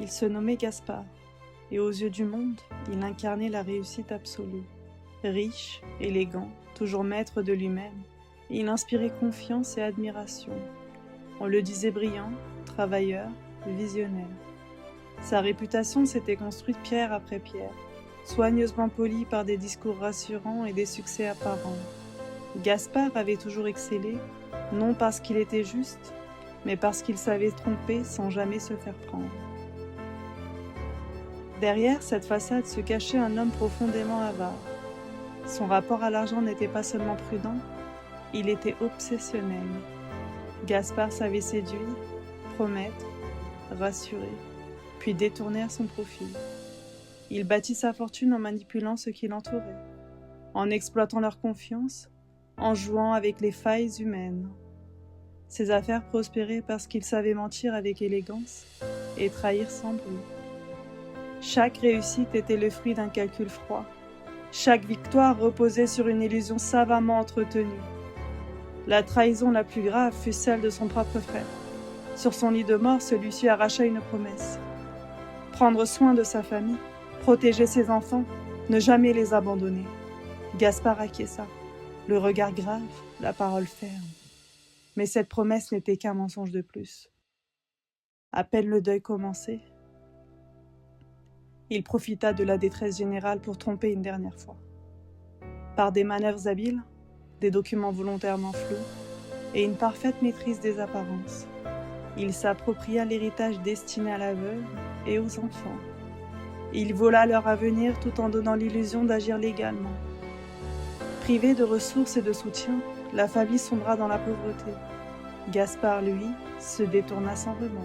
Il se nommait Gaspard, et aux yeux du monde, il incarnait la réussite absolue. Riche, élégant, toujours maître de lui-même, il inspirait confiance et admiration. On le disait brillant, travailleur, visionnaire. Sa réputation s'était construite pierre après pierre, soigneusement polie par des discours rassurants et des succès apparents. Gaspard avait toujours excellé, non parce qu'il était juste, mais parce qu'il savait tromper sans jamais se faire prendre. Derrière cette façade se cachait un homme profondément avare. Son rapport à l'argent n'était pas seulement prudent, il était obsessionnel. Gaspard savait séduire, promettre, rassurer, puis détourner à son profit. Il bâtit sa fortune en manipulant ceux qui l'entouraient, en exploitant leur confiance, en jouant avec les failles humaines. Ses affaires prospéraient parce qu'il savait mentir avec élégance et trahir sans bruit. Chaque réussite était le fruit d'un calcul froid. Chaque victoire reposait sur une illusion savamment entretenue. La trahison la plus grave fut celle de son propre frère. Sur son lit de mort, celui-ci arracha une promesse. Prendre soin de sa famille, protéger ses enfants, ne jamais les abandonner. Gaspard acquiesça, le regard grave, la parole ferme. Mais cette promesse n'était qu'un mensonge de plus. À peine le deuil commencé, il profita de la détresse générale pour tromper une dernière fois. Par des manœuvres habiles, des documents volontairement flous et une parfaite maîtrise des apparences, il s'appropria l'héritage destiné à la veuve et aux enfants. Il vola leur avenir tout en donnant l'illusion d'agir légalement. Privé de ressources et de soutien, la famille sombra dans la pauvreté. Gaspard, lui, se détourna sans remords.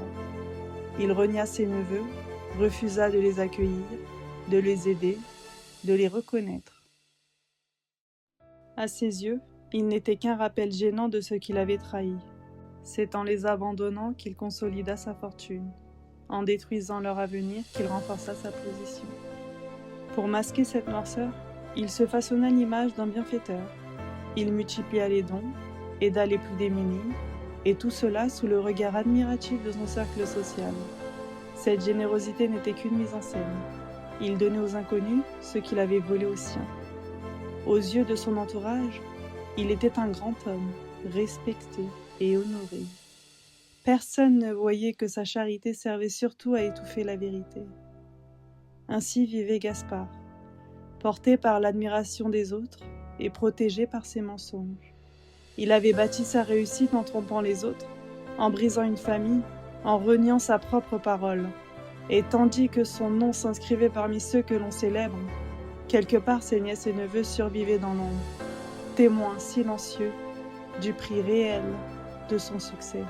Il renia ses neveux, refusa de les accueillir, de les aider, de les reconnaître. À ses yeux, il n'était qu'un rappel gênant de ce qu'il avait trahi. C'est en les abandonnant qu'il consolida sa fortune, en détruisant leur avenir qu'il renforça sa position. Pour masquer cette noirceur, il se façonna l'image d'un bienfaiteur. Il multiplia les dons, aida les plus démunis, et tout cela sous le regard admiratif de son cercle social. Cette générosité n'était qu'une mise en scène. Il donnait aux inconnus ce qu'il avait volé aux siens. Aux yeux de son entourage, il était un grand homme, respecté et honoré. Personne ne voyait que sa charité servait surtout à étouffer la vérité. Ainsi vivait Gaspard, porté par l'admiration des autres et protégé par ses mensonges. Il avait bâti sa réussite en trompant les autres, en brisant une famille, en reniant sa propre parole. Et tandis que son nom s'inscrivait parmi ceux que l'on célèbre, quelque part ses nièces et neveux survivaient dans l'ombre, témoins silencieux du prix réel de son succès.